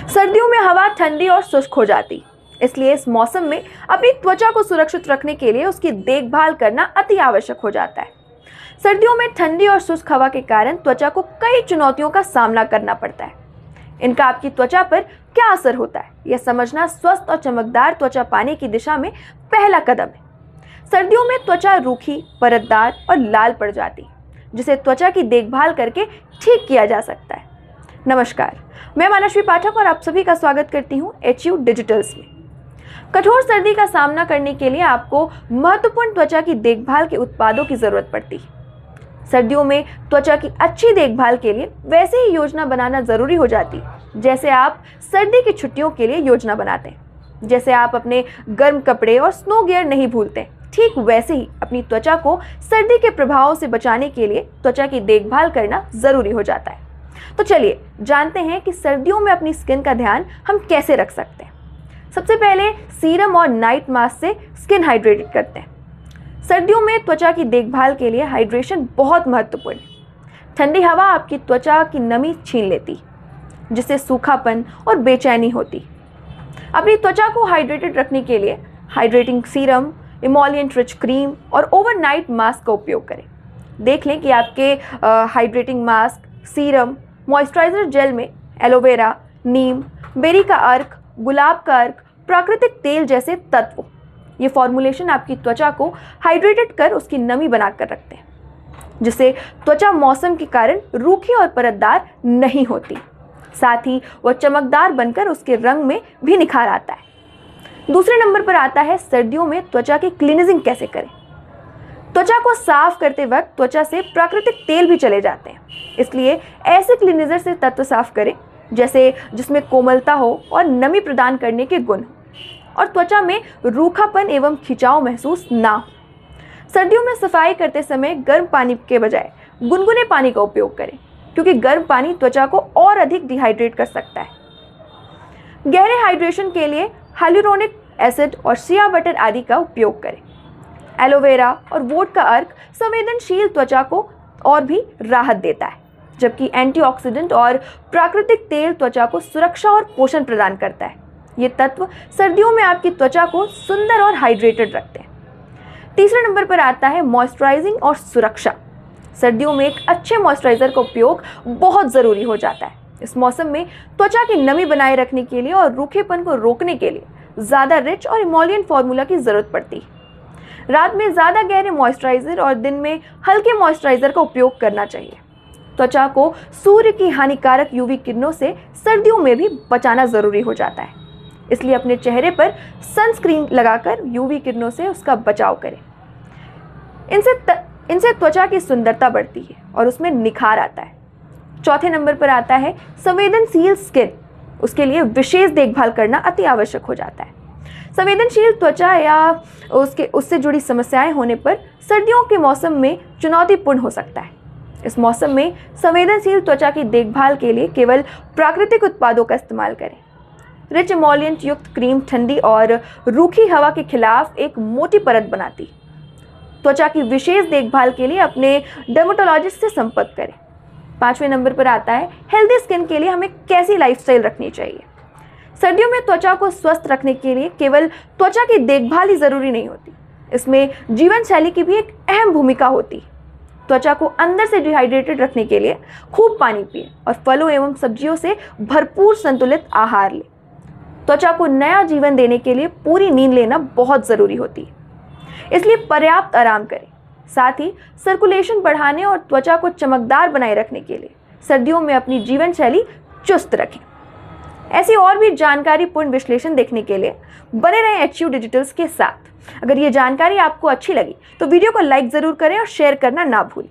सर्दियों में हवा ठंडी और शुष्क हो जाती, इसलिए इस मौसम में अपनी त्वचा को सुरक्षित रखने के लिए उसकी देखभाल करना अति आवश्यक हो जाता है। सर्दियों में ठंडी और शुष्क हवा के कारण त्वचा को कई चुनौतियों का सामना करना पड़ता है। इनका आपकी त्वचा पर क्या असर होता है, यह समझना स्वस्थ और चमकदार त्वचा पाने की दिशा में पहला कदम है। सर्दियों में त्वचा रूखी, परतदार और लाल पड़ जाती, जिसे त्वचा की देखभाल करके ठीक किया जा सकता है। नमस्कार, मैं मानश्वी पाठक और आप सभी का स्वागत करती हूँ HU डिजिटल्स में। कठोर सर्दी का सामना करने के लिए आपको महत्वपूर्ण त्वचा की देखभाल के उत्पादों की जरूरत पड़ती है। सर्दियों में त्वचा की अच्छी देखभाल के लिए वैसे ही योजना बनाना जरूरी हो जाती है जैसे आप सर्दी की छुट्टियों के लिए योजना बनाते हैं। जैसे आप अपने गर्म कपड़े और स्नो गियर नहीं भूलते, ठीक वैसे ही अपनी त्वचा को सर्दी के प्रभावों से बचाने के लिए त्वचा की देखभाल करना जरूरी हो जाता है। तो चलिए जानते हैं कि सर्दियों में अपनी स्किन का ध्यान हम कैसे रख सकते हैं। सबसे पहले सीरम और नाइट मास्क से स्किन हाइड्रेटेड करते हैं। सर्दियों में त्वचा की देखभाल के लिए हाइड्रेशन बहुत महत्वपूर्ण है। ठंडी हवा आपकी त्वचा की नमी छीन लेती, जिससे सूखापन और बेचैनी होती। अपनी त्वचा को हाइड्रेटेड रखने के लिए hydrating serum, emollient rich cream और ओवरनाइट मास्क का उपयोग करें। देख लें कि आपके hydrating mask, serum, moisturiser gel में एलोवेरा, नीम, बेरी का अर्क, गुलाब का अर्क, प्राकृतिक तेल जैसे तत्व, ये फॉर्मुलेशन आपकी त्वचा को हाइड्रेटेड कर उसकी नमी बनाकर रखते हैं, जिससे त्वचा मौसम के कारण रूखी और परतदार नहीं होती। साथ ही वह चमकदार बनकर उसके रंग में भी निखार आता है। दूसरे नंबर पर आता है सर्दियों में त्वचा की क्लीनिजिंग कैसे करें। त्वचा को साफ करते वक्त त्वचा से प्राकृतिक तेल भी चले जाते हैं, इसलिए ऐसे क्लीनिजर से तत्व साफ करें जैसे जिसमें कोमलता हो और नमी प्रदान करने के गुण और त्वचा में रूखापन एवं खिंचाव महसूस ना हो। सर्दियों में सफाई करते समय गर्म पानी के बजाय गुनगुने पानी का उपयोग करें, क्योंकि गर्म पानी त्वचा को और अधिक डिहाइड्रेट कर सकता है। गहरे हाइड्रेशन के लिए हाइलुरोनिक एसिड और शिया बटर आदि का उपयोग करें। एलोवेरा और वोट का अर्क संवेदनशील त्वचा को और भी राहत देता है, जबकि एंटीऑक्सीडेंट और प्राकृतिक तेल त्वचा को सुरक्षा और पोषण प्रदान करता है। ये तत्व सर्दियों में आपकी त्वचा को सुंदर और हाइड्रेटेड रखते हैं। तीसरे नंबर पर आता है मॉइस्चराइजिंग और सुरक्षा। सर्दियों में एक अच्छे मॉइस्चराइजर का उपयोग बहुत ज़रूरी हो जाता है। इस मौसम में त्वचा की नमी बनाए रखने के लिए और रूखेपन को रोकने के लिए ज़्यादा रिच और इमोलिएंट फार्मूला की ज़रूरत पड़ती है। रात में ज़्यादा गहरे मॉइस्चराइजर और दिन में हल्के मॉइस्चराइजर का उपयोग करना चाहिए। त्वचा को सूर्य की हानिकारक यूवी किरणों से सर्दियों में भी बचाना ज़रूरी हो जाता है, इसलिए अपने चेहरे पर सनस्क्रीन लगाकर यूवी किरणों से उसका बचाव करें। इनसे त्वचा की सुंदरता बढ़ती है और उसमें निखार आता है। चौथे नंबर पर आता है संवेदनशील स्किन। उसके लिए विशेष देखभाल करना अति आवश्यक हो जाता है। संवेदनशील त्वचा या उससे जुड़ी समस्याएं होने पर सर्दियों के मौसम में चुनौतीपूर्ण हो सकता है। इस मौसम में संवेदनशील त्वचा की देखभाल के लिए केवल प्राकृतिक उत्पादों का इस्तेमाल करें। रिच इमोलिएंट युक्त क्रीम ठंडी और रूखी हवा के खिलाफ एक मोटी परत बनाती। त्वचा की विशेष देखभाल के लिए अपने डर्मेटोलॉजिस्ट से संपर्क करें। पांचवें नंबर पर आता है हेल्दी स्किन के लिए हमें कैसी लाइफस्टाइल रखनी चाहिए। सर्दियों में त्वचा को स्वस्थ रखने के लिए केवल त्वचा की देखभाल ही जरूरी नहीं होती, इसमें जीवन शैली की भी एक अहम भूमिका होती है। त्वचा को अंदर से डिहाइड्रेटेड रखने के लिए खूब पानी पिएं और फलों एवं सब्जियों से भरपूर संतुलित आहार लें। त्वचा को नया जीवन देने के लिए पूरी नींद लेना बहुत ज़रूरी होती है, इसलिए पर्याप्त आराम करें। साथ ही सर्कुलेशन बढ़ाने और त्वचा को चमकदार बनाए रखने के लिए सर्दियों में अपनी जीवन शैली चुस्त रखें। ऐसी और भी जानकारीपूर्ण विश्लेषण देखने के लिए बने रहें HU डिजिटल्स के साथ। अगर ये जानकारी आपको अच्छी लगी तो वीडियो को लाइक ज़रूर करें और शेयर करना ना भूलें।